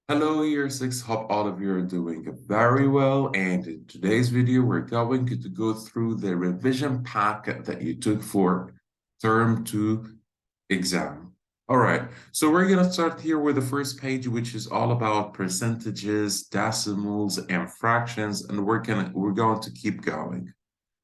Hello, Year 6. Hope all of you are doing very well. And in today's video, we're going to go through the revision packet that you took for Term 2 exam. All right, so we're going to start here with the first page, which is all about percentages, decimals, and fractions, and we're going to keep going.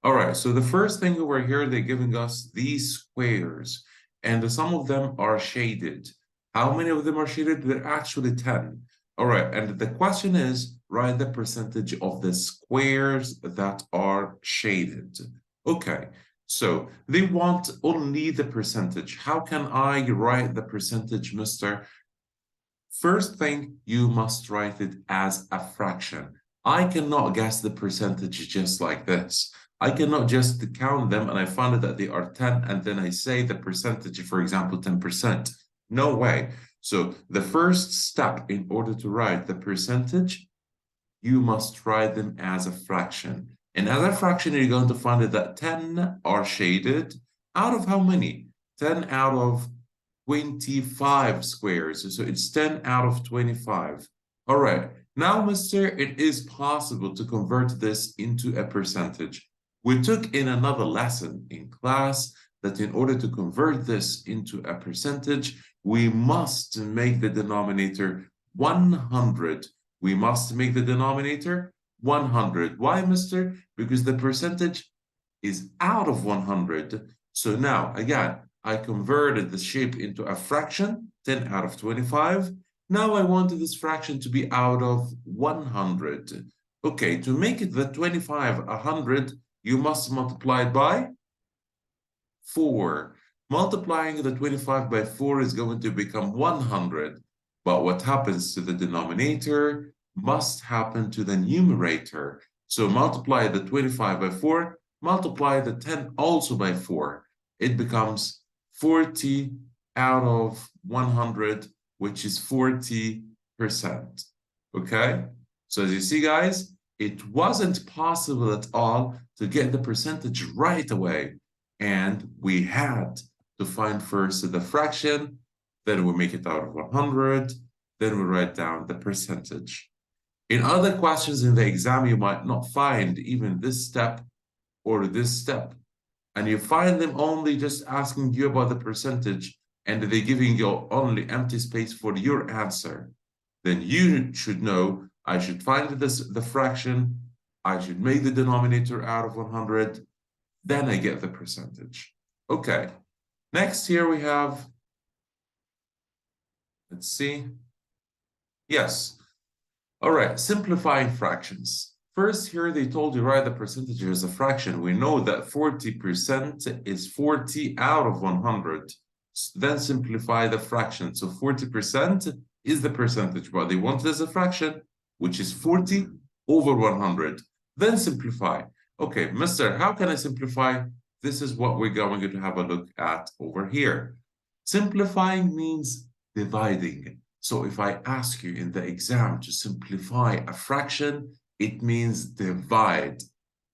All right, so the first thing over here, they're giving us these squares, and some of them are shaded. How many of them are shaded? They're actually 10. All right, and the question is, write the percentage of the squares that are shaded. Okay, so they want only the percentage. How can I write the percentage, mister? First thing, you must write it as a fraction. I cannot guess the percentage just like this. I cannot just count them and I find that they are 10 and then I say the percentage, for example, 10%. No way. So the first step in order to write the percentage, you must write them as a fraction. And as a fraction, you're going to find that 10 are shaded out of how many? 10 out of 25 squares. So it's 10 out of 25. All right. Now, mister, it is possible to convert this into a percentage. We took in another lesson in class that in order to convert this into a percentage, we must make the denominator 100. We must make the denominator 100. Why, mister? Because the percentage is out of 100. So now, again, I converted the shape into a fraction, 10 out of 25. Now I wanted this fraction to be out of 100. Okay, to make it the 25 100, you must multiply it by 4. Multiplying the 25 by 4 is going to become 100. But what happens to the denominator must happen to the numerator. So multiply the 25 by 4, multiply the 10 also by 4. It becomes 40 out of 100, which is 40%. Okay? So as you see, guys, it wasn't possible at all to get the percentage right away. And we had to find first the fraction, then we make it out of 100, then we write down the percentage. In other questions in the exam, you might not find even this step or this step. And you find them only just asking you about the percentage and they're giving you only empty space for your answer. Then you should know, I should find the fraction, I should make the denominator out of 100, then I get the percentage. Okay, next here we have, let's see. Yes, all right, simplifying fractions. First here they told you write the percentage as a fraction. We know that 40% is 40 out of 100. Then simplify the fraction. So 40% is the percentage, but they want it as a fraction, which is 40 over 100. Then simplify. Okay, mister, how can I simplify? This is what we're going to have a look at over here. Simplifying means dividing. So if I ask you in the exam to simplify a fraction, it means divide.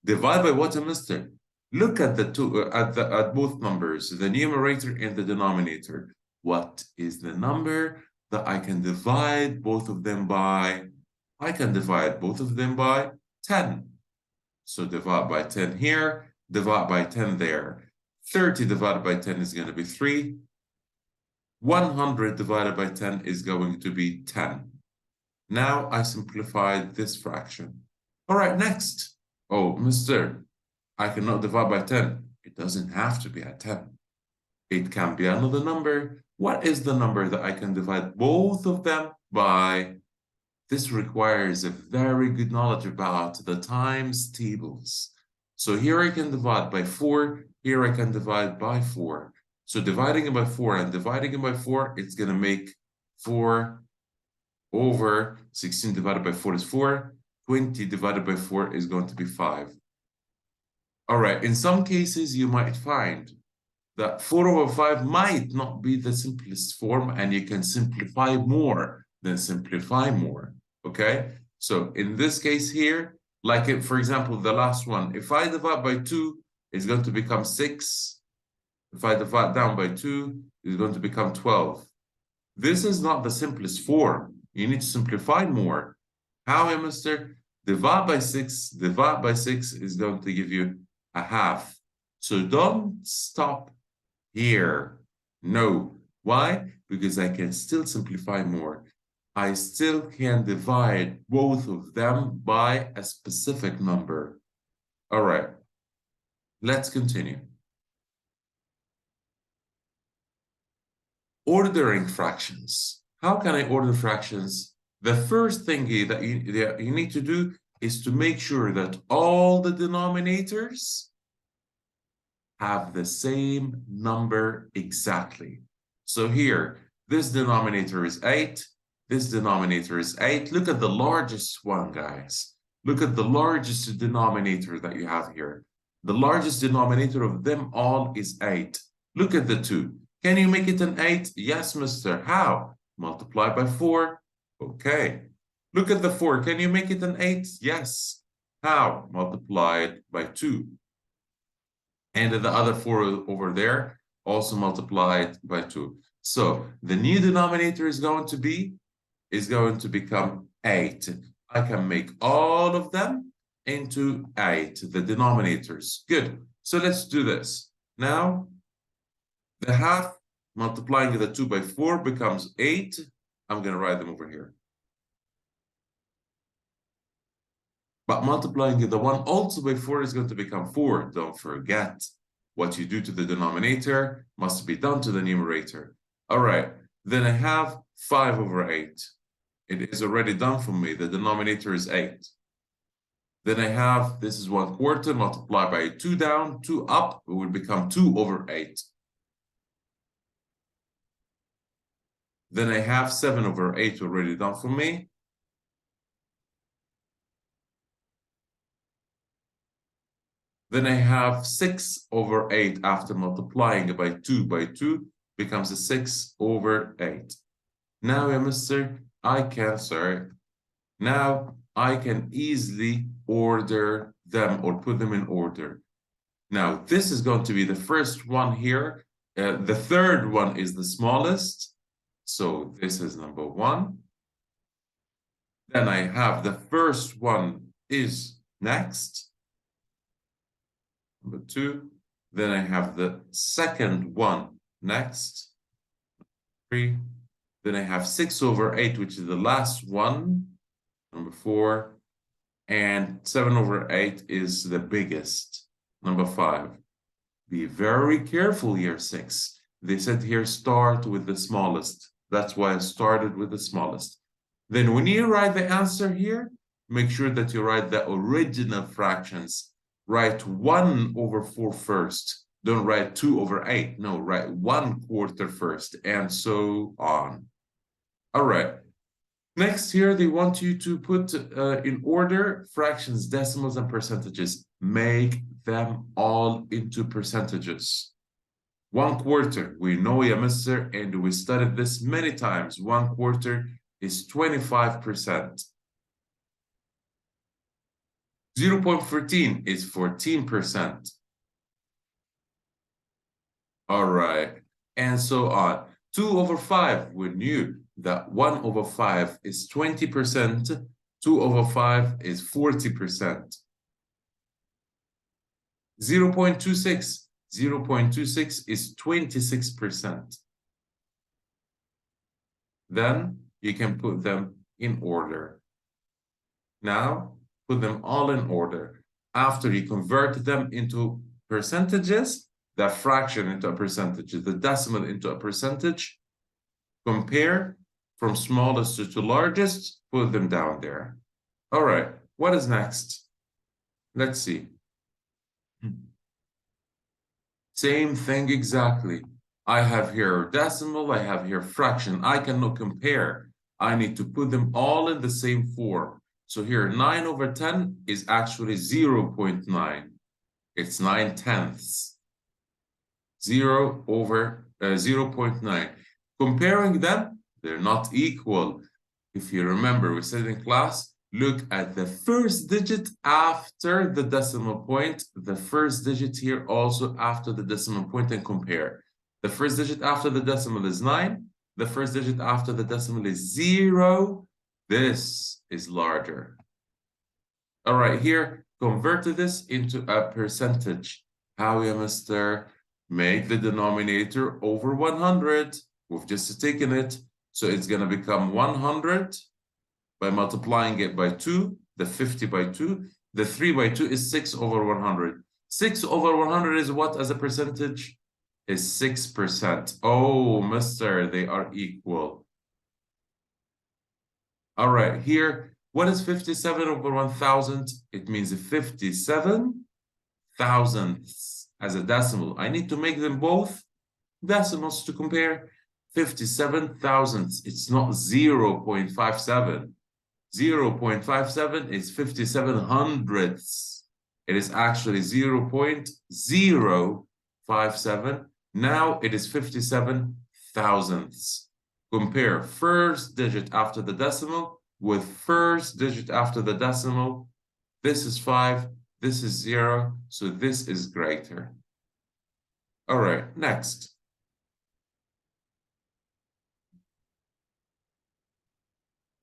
Divide by what, mister? Look at the two at both numbers, the numerator and the denominator. What is the number that I can divide both of them by? I can divide both of them by 10. So divide by 10 here, divide by 10 there. 30 divided by 10 is going to be 3. 100 divided by 10 is going to be 10. Now I simplified this fraction. All right, next. Oh, mister, I cannot divide by 10. It doesn't have to be at 10. It can be another number. What is the number that I can divide both of them by? This requires a very good knowledge about the times tables. So here I can divide by 4. Here I can divide by 4. So dividing it by 4 and dividing it by 4, it's going to make 4 over 16 divided by 4 is 4. 20 divided by 4 is going to be 5. All right, in some cases, you might find that 4 over 5 might not be the simplest form, and you can simplify more than simplify more, okay? So in this case here, like if, for example, the last one, if I divide by 2, it's going to become 6. If I divide down by 2, it's going to become 12. This is not the simplest form. You need to simplify more. How, mister? Divide by 6. Divide by 6 is going to give you a half. So don't stop here. No. Why? Because I can still simplify more. I still can divide both of them by a specific number. All right. Let's continue. Ordering fractions. How can I order fractions? The first thing that you need to do is to make sure that all the denominators have the same number exactly. So here, this denominator is 8. This denominator is 8. Look at the largest one, guys. Look at the largest denominator that you have here. The largest denominator of them all is 8. Look at the 2. Can you make it an 8? Yes, mister. How? Multiply by 4. Okay. Look at the 4. Can you make it an 8? Yes. How? Multiply it by 2. And the other 4 over there, also multiplied by 2. So the new denominator is going to become 8. I can make all of them into 8, the denominators. Good. So let's do this. Now, the half multiplying the 2 by 4 becomes 8. I'm going to write them over here. But multiplying the 1 also by 4 is going to become 4. Don't forget, what you do to the denominator must be done to the numerator. All right, then I have 5 over 8. It is already done for me. The denominator is 8. Then I have, this is 1/4, multiplied by 2 down, 2 up, it will become 2 over 8. Then I have 7 over 8 already done for me. Then I have 6 over 8 after multiplying by 2 becomes a 6 over 8. Now, mister, now I can easily order them or put them in order. Now, this is going to be the first one here. The third one is the smallest. So this is number 1. Then I have the first one is next. Number 2. Then I have the second one next. 3. Then I have 6 over 8, which is the last one. Number 4. And 7 over 8 is the biggest. Number 5. Be very careful here, 6. They said here start with the smallest. That's why I started with the smallest. Then when you write the answer here, make sure that you write the original fractions. Write 1 over 4 first. Don't write 2 over 8. No, write 1/4 first, and so on. All right. Next here, they want you to put in order fractions, decimals, and percentages. Make them all into percentages. 1/4, we know, yeah, mister, and we studied this many times. 1/4 is 25%. 0.14 is 14%. All right, and so on. 2 over 5, we knew that 1 over 5 is 20%. 2 over 5 is 40%. 0.26. 0.26 is 26%. Then you can put them in order. Now, put them all in order. After you convert them into percentages, the fraction into a percentage, the decimal into a percentage, compare from smallest to largest, put them down there. All right, what is next? Let's see. Same thing exactly. I have here decimal, I have here fraction. I cannot compare. I need to put them all in the same form. So here, 9 over 10 is actually 0.9. It's 9/10. 0 over 0.9. Comparing them, they're not equal. If you remember, we said in class, look at the first digit after the decimal point, the first digit here also after the decimal point, and compare. The first digit after the decimal is 9. The first digit after the decimal is 0. This is larger. All right, here, convert this into a percentage. How, yeah, mister? Make the denominator over 100. We've just taken it. So it's going to become 100 by multiplying it by 2, the 50 by 2. The 3 by 2 is 6 over 100. 6 over 100 is what as a percentage? Is 6%. Oh, mister, they are equal. All right, here, what is 57 over 1,000? It means 57 thousandths as a decimal. I need to make them both decimals to compare. 57 thousandths, it's not 0.57. 0.57 is 57 hundredths. It is actually 0.057. Now it is 57 thousandths. Compare first digit after the decimal with first digit after the decimal. This is 5, this is 0, so this is greater. All right, next.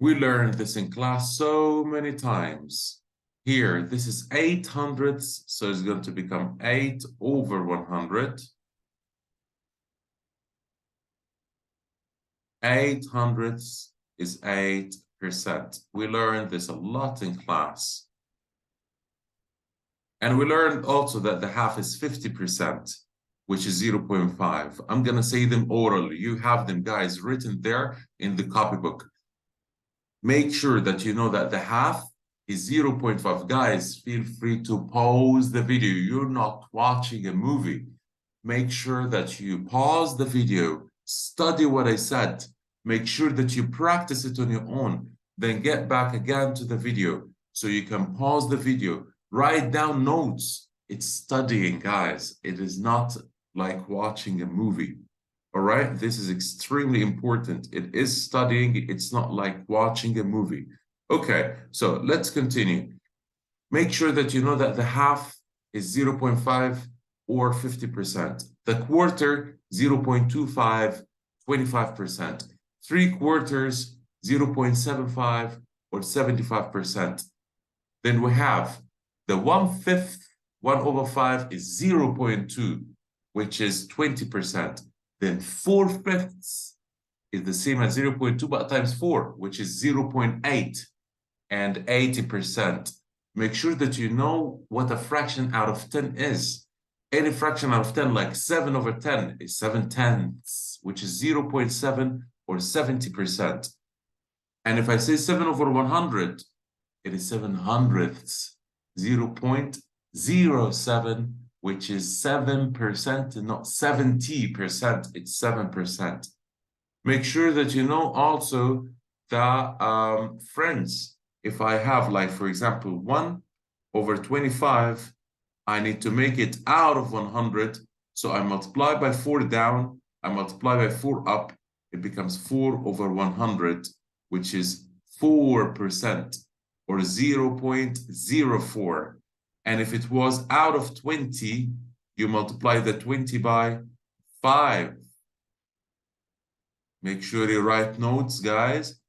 We learned this in class so many times. Here, this is 8 hundredths, so it's going to become 8 over 100. 8 hundredths is 8%. We learned this a lot in class. And we learned also that the half is 50%, which is 0.5. I'm going to say them orally. You have them, guys, written there in the copybook. Make sure that you know that the half is 0.5. Guys, feel free to pause the video. You're not watching a movie. Make sure that you pause the video, study what I said. Make sure that you practice it on your own. Then get back again to the video so you can pause the video. Write down notes. It's studying, guys. It is not like watching a movie. All right, this is extremely important. It is studying. It's not like watching a movie. Okay, so let's continue. Make sure that you know that the half is 0.5 or 50%. The quarter, 0.25, 25%. 3/4, 0.75 or 75%. Then we have the 1/5, 1/5 is 0.2, which is 20%. Then 4/5 is the same as 0.2, but times 4, which is 0.8 and 80%. Make sure that you know what a fraction out of 10 is. Any fraction out of 10, like 7 over 10, is 7/10, which is 0.7 or 70%. And if I say 7 over 100, it is 7/100ths, 0.07, which is 7%, and not 70%, it's 7%. Make sure that you know also the friends. If I have, like, for example, 1 over 25, I need to make it out of 100. So I multiply by 4 down, I multiply by 4 up, it becomes 4 over 100, which is 4% or 0.04. And if it was out of 20, you multiply the 20 by 5. Make sure you write notes, guys.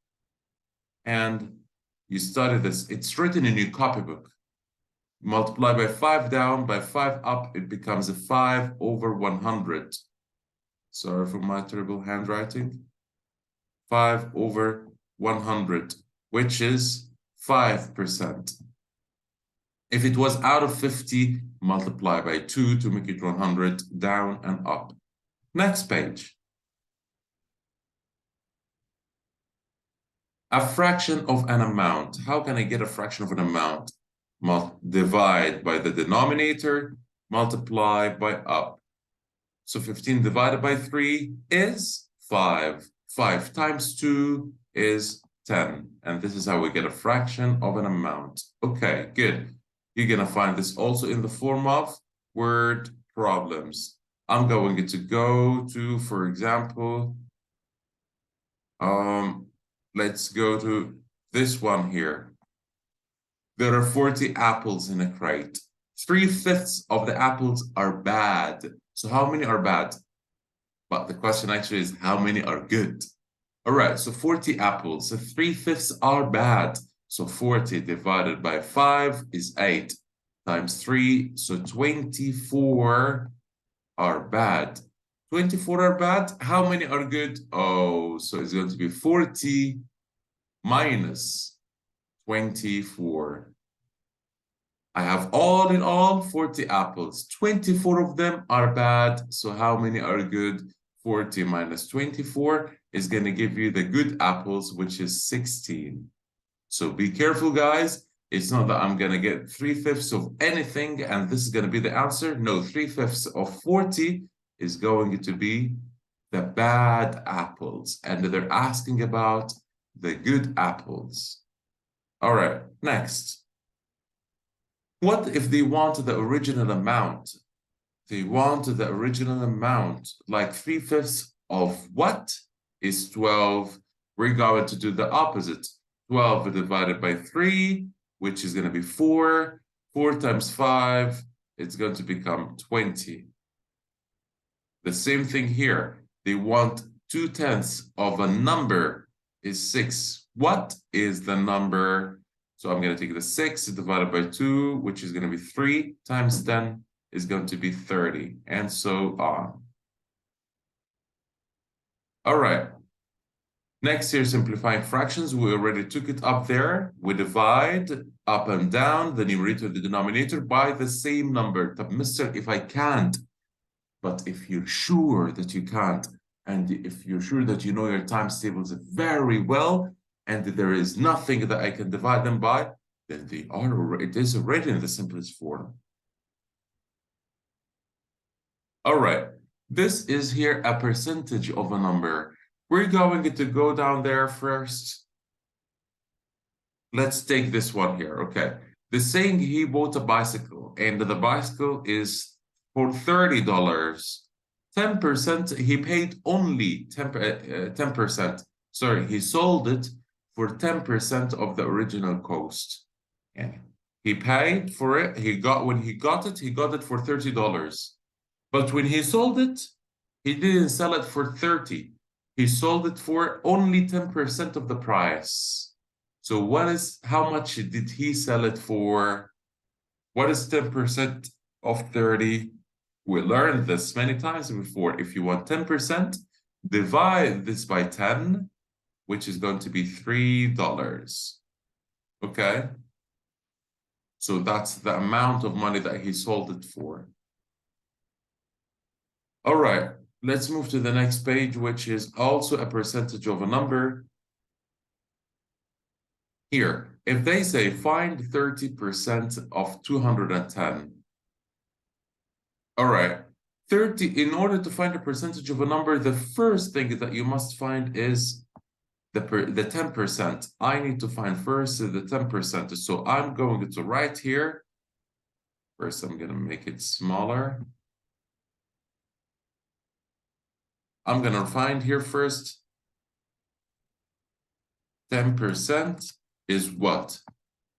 And you study this. It's written in your copybook. Multiply by 5 down, by 5 up, it becomes a 5 over 100. Sorry for my terrible handwriting. 5 over 100, which is 5%. If it was out of 50, multiply by 2 to make it 100, down and up. Next page. A fraction of an amount. How can I get a fraction of an amount? Divide by the denominator, multiply by up. So 15 divided by 3 is 5. 5 times 2 is 10. And this is how we get a fraction of an amount. Okay, good. You're going to find this also in the form of word problems. I'm going to go to, for example, let's go to this one here. There are 40 apples in a crate. 3/5 of the apples are bad. So how many are bad? But the question actually is how many are good? All right, so 40 apples. So 3/5 are bad. So 40 divided by 5 is 8 times 3. So 24 are bad. 24 are bad. How many are good? Oh, so it's going to be 40 minus 24. I have all in all 40 apples. 24 of them are bad. So how many are good? 40 minus 24 is going to give you the good apples, which is 16. So be careful, guys. It's not that I'm going to get 3/5 of anything and this is going to be the answer. No, 3/5 of 40 is going to be the bad apples. And they're asking about the good apples. All right, next. What if they want the original amount? They want the original amount, like 3/5 of what is 12? We're going to do the opposite. 12 divided by 3, which is going to be 4. 4 times 5, it's going to become 20. The same thing here. They want 2/10 of a number is 6. What is the number? So I'm going to take the 6 divided by 2, which is going to be 3 times 10 is going to be 30, and so on. All right. Next here, simplifying fractions. We already took it up there. We divide up and down the numerator and the denominator by the same number. But Mr., if I can't, but if you're sure that you can't, and if you're sure that you know your times tables very well, and there is nothing that I can divide them by, then it is already in the simplest form. All right, this is here a percentage of a number. We're going to go down there first. Let's take this one here, okay. The saying he bought a bicycle, and the bicycle is for $30. 10%, he paid only 10%. Sorry, he sold it for 10% of the original cost. And he paid for it. When he got it for $30. But when he sold it, he didn't sell it for 30. He sold it for only 10% of the price. So how much did he sell it for? What is 10% of 30? We learned this many times before. If you want 10%, divide this by 10, which is going to be $3. Okay? So that's the amount of money that he sold it for. All right, let's move to the next page, which is also a percentage of a number. Here, if they say find 30% of 210. All right, 30, in order to find a percentage of a number, the first thing that you must find is the 10%. I need to find first the 10%. So I'm going to write here. First, I'm going to make it smaller. I'm going to find here first 10% is what?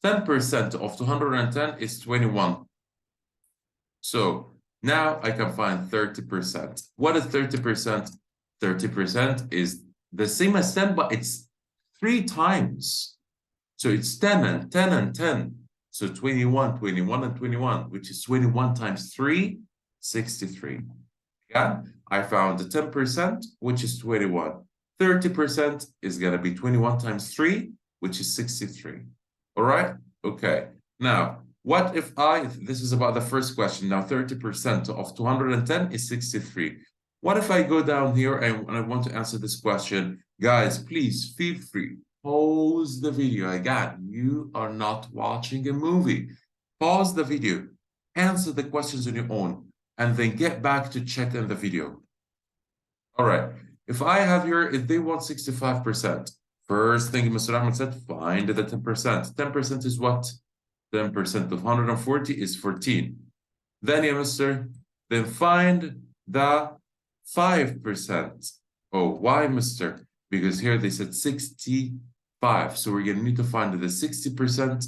10% of 210 is 21. So now I can find 30%. What is 30%? 30% is the same as 10, but it's 3 times. So it's 10 and 10 and 10. So 21, 21 and 21, which is 21 times 3, 63. Again, I found the 10%, which is 21. 30% is going to be 21 times 3, which is 63. All right? Okay. Now, what if this is about the first question. Now, 30% of 210 is 63. What if I go down here and I want to answer this question? Guys, please feel free. Pause the video. Again, you are not watching a movie. Pause the video. Answer the questions on your own. And then get back to check in the video. All right. If I have here, if they want 65%, first thing Mr. Ahmed said, find the 10%. 10% is what? 10% of 140 is 14. Then, yeah, Mr. Then find the 5%. Oh, why, Mr.? Because here they said 65. So we're going to need to find the 60%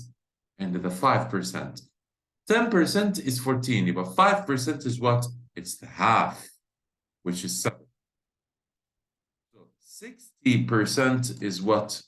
and the 5%. 10% is 14, but 5% is what? It's the half, which is 7. So 60% is what?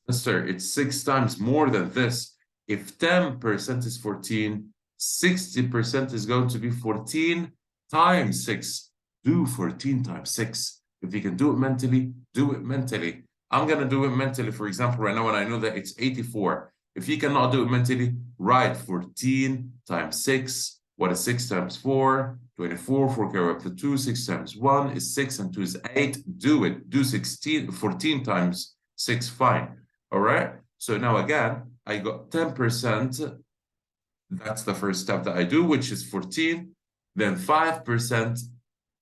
Mister, it's 6 times more than this. If 10% is 14, 60% is going to be 14 times 6. Do 14 times 6. If you can do it mentally, do it mentally. I'm going to do it mentally, for example, right now, and I know that it's 84. If you cannot do it mentally, write 14 times 6. What is 6 times 4? 24. 4 carry up to 2. 6 times 1 is 6, and 2 is 8. Do it. Do 14 times 6. Fine. All right. So now again, I got 10%. That's the first step that I do, which is 14. Then 5%,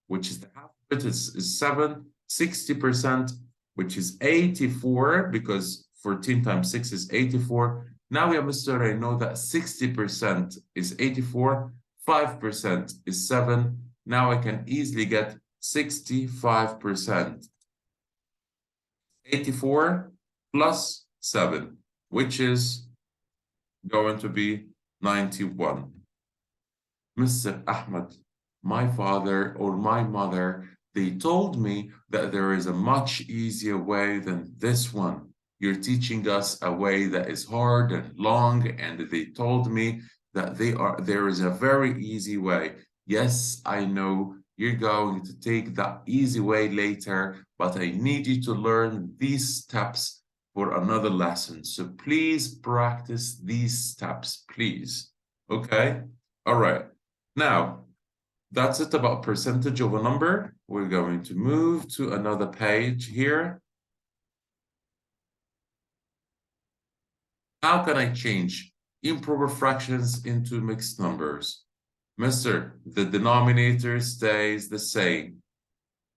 which is the half of it, is 7. 60%, which is 84, because 14 times 6 is 84. Now, yeah, Mr. I know that 60% is 84. 5% is 7. Now I can easily get 65%. 84 plus 7, which is going to be 91. Mr. Ahmed, my father or my mother, they told me that there is a much easier way than this one. You're teaching us a way that is hard and long, and they told me that there is a very easy way. Yes, I know you're going to take that easy way later, but I need you to learn these steps for another lesson. So please practice these steps, please. Okay? All right. Now, that's it about percentage of a number. We're going to move to another page here. How can I change improper fractions into mixed numbers? Mister, the denominator stays the same.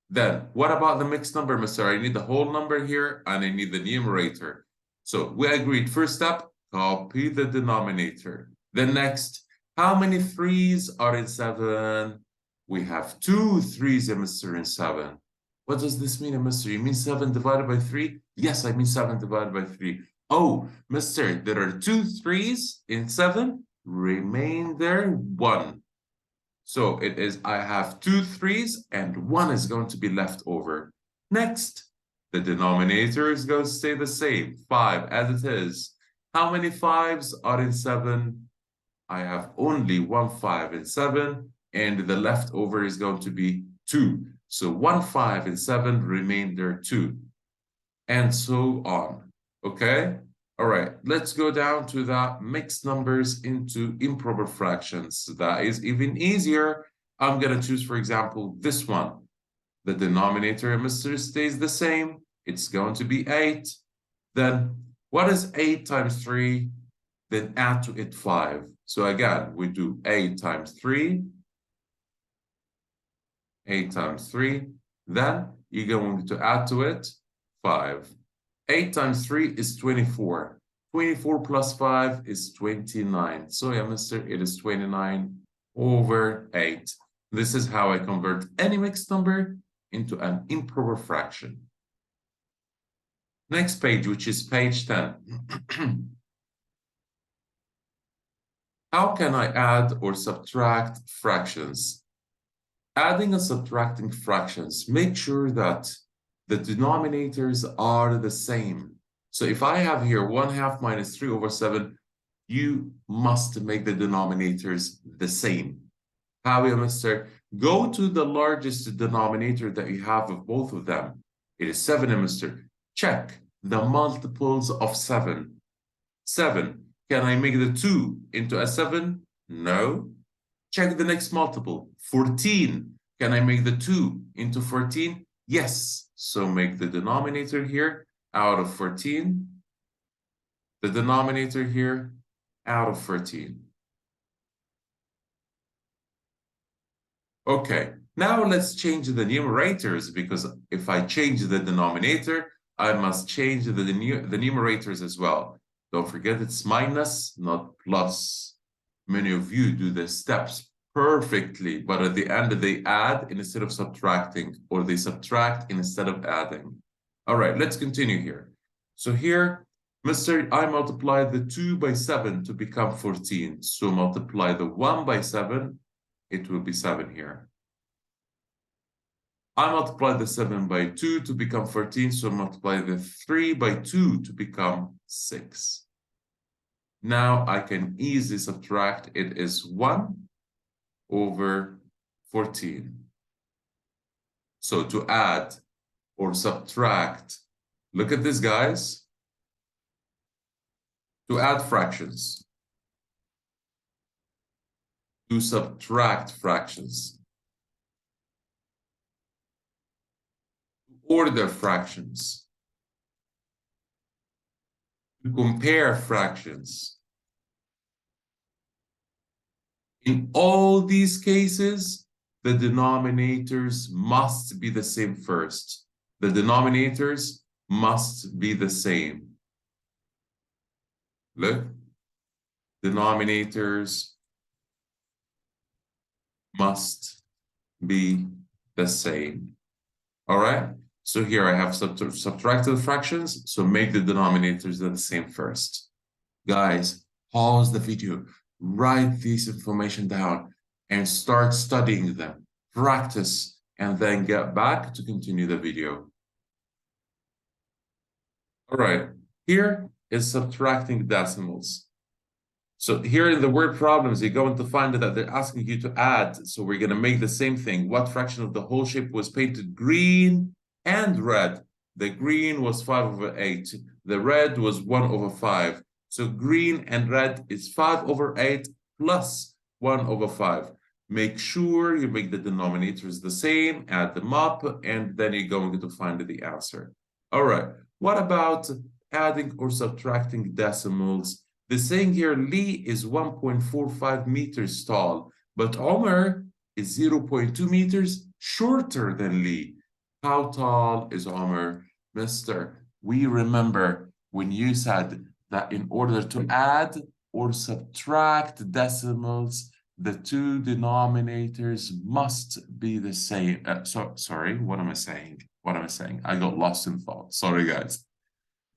Then, what about the mixed number, mister? I need the whole number here, and I need the numerator. So, we agreed, first step, copy the denominator. Then next, how many 3's are in 7? We have 2 3's, mister, in 7. What does this mean, mister? You mean 7 divided by 3? Yes, I mean 7 divided by 3. Oh, mister, there are 2 3's in 7. Remainder 1. So it is, I have 2 3's and 1 is going to be left over. Next, the denominator is going to stay the same, 5 as it is. How many 5's are in 7? I have only 1 5 in 7, and the leftover is going to be 2. So 1 5 in 7, remainder 2, and so on. Okay? All right, let's go down to the mixed numbers into improper fractions. That is even easier. I'm going to choose, for example, this one. The denominator, mister, stays the same. It's going to be 8. Then what is 8 times 3? Then add to it 5. So again, we do 8 times 3. 8 times 3. Then you're going to add to it 5. 8 times 3 is 24. 24 plus 5 is 29. So yeah, mister, it is 29 over 8. This is how I convert any mixed number into an improper fraction. Next page, which is page 10. How can I add or subtract fractions? Adding and subtracting fractions, make sure that the denominators are the same. So if I have here 1/2 minus 3 over 7, you must make the denominators the same. How, mister? Go to the largest denominator that you have of both of them. It is 7, mister. Check the multiples of 7. 7. Can I make the 2 into a 7? No. Check the next multiple. 14. Can I make the 2 into 14? Yes. So make the denominator here out of 14. The denominator here out of 14. Okay. Now let's change the numerators, because if I change the denominator, I must change the numerators as well. Don't forget it's minus, not plus. Many of you do the steps perfectly, but at the end they add instead of subtracting, or they subtract instead of adding. All right, let's continue here. So here, mister, I multiplied the 2 by 7 to become 14. So multiply the 1 by 7, it will be 7 here. I multiply the 7 by 2 to become 14, so multiply the 3 by 2 to become 6. Now I can easily subtract. It is 1 over 14. So to add or subtract, look at this, guys. To add fractions, to subtract fractions, to order fractions, to compare fractions. In all these cases, the denominators must be the same first. The denominators must be the same. Look, denominators must be the same. All right, so here I have subtracted fractions, so make the denominators the same first. Guys, pause the video, write this information down, and start studying them. Practice, and then get back to continue the video. All right, here is subtracting decimals. So here in the word problems, you're going to find that they're asking you to add. So we're going to make the same thing. What fraction of the whole shape was painted green and red? The green was 5 over 8. The red was 1 over 5. So green and red is 5 over 8 plus 1 over 5. Make sure you make the denominators the same, add them up, and then you're going to find the answer. All right, what about adding or subtracting decimals? The saying here, Lee is 1.45 meters tall, but Omar is 0.2 meters shorter than Lee. How tall is Omar? Mister, we remember when you said that in order to add or subtract decimals, the two denominators must be the same. Sorry, what am I saying? What am I saying? I got lost in thought. Sorry, guys.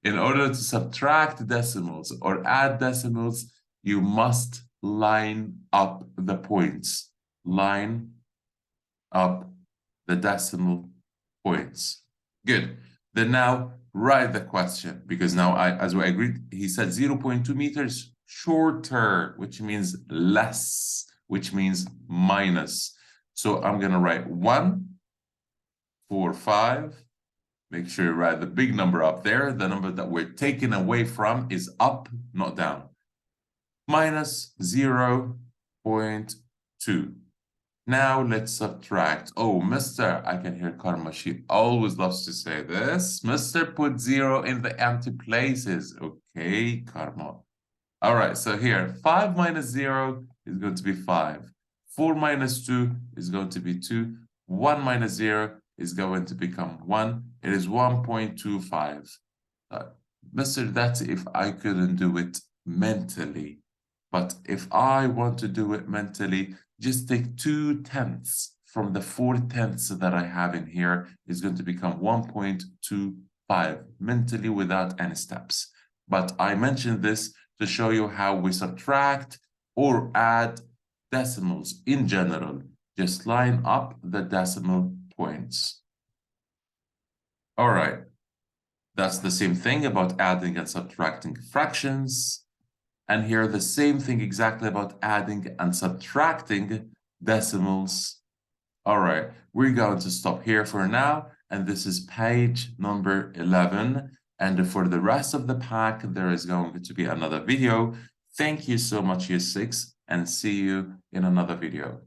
In order to subtract decimals or add decimals, you must line up the points. Line up the decimal points. Good. Then now write the question, because now as we agreed, he said 0.2 meters shorter, which means less, which means minus. So I'm going to write 1, 4, 5. Make sure you write the big number up there. The number that we're taking away from is up, not down. Minus 0.2. Now let's subtract. Oh, Mister, I can hear Karma. She always loves to say this. Mister, put 0 in the empty places. Okay, Karma. All right, so here, 5 minus 0 is going to be 5. 4 minus 2 is going to be 2. 1 minus 0 is going to become 1. It is 1.25. Mister, that's if I couldn't do it mentally. But if I want to do it mentally, just take 2/10 from the 4/10 that I have in here is going to become 1.25 mentally without any steps. But I mentioned this to show you how we subtract or add decimals in general. Just line up the decimal points. All right. That's the same thing about adding and subtracting fractions. And here the same thing exactly about adding and subtracting decimals. All right, we're going to stop here for now. And this is page number 11. And for the rest of the pack, there is going to be another video. Thank you so much, Year 6, and see you in another video.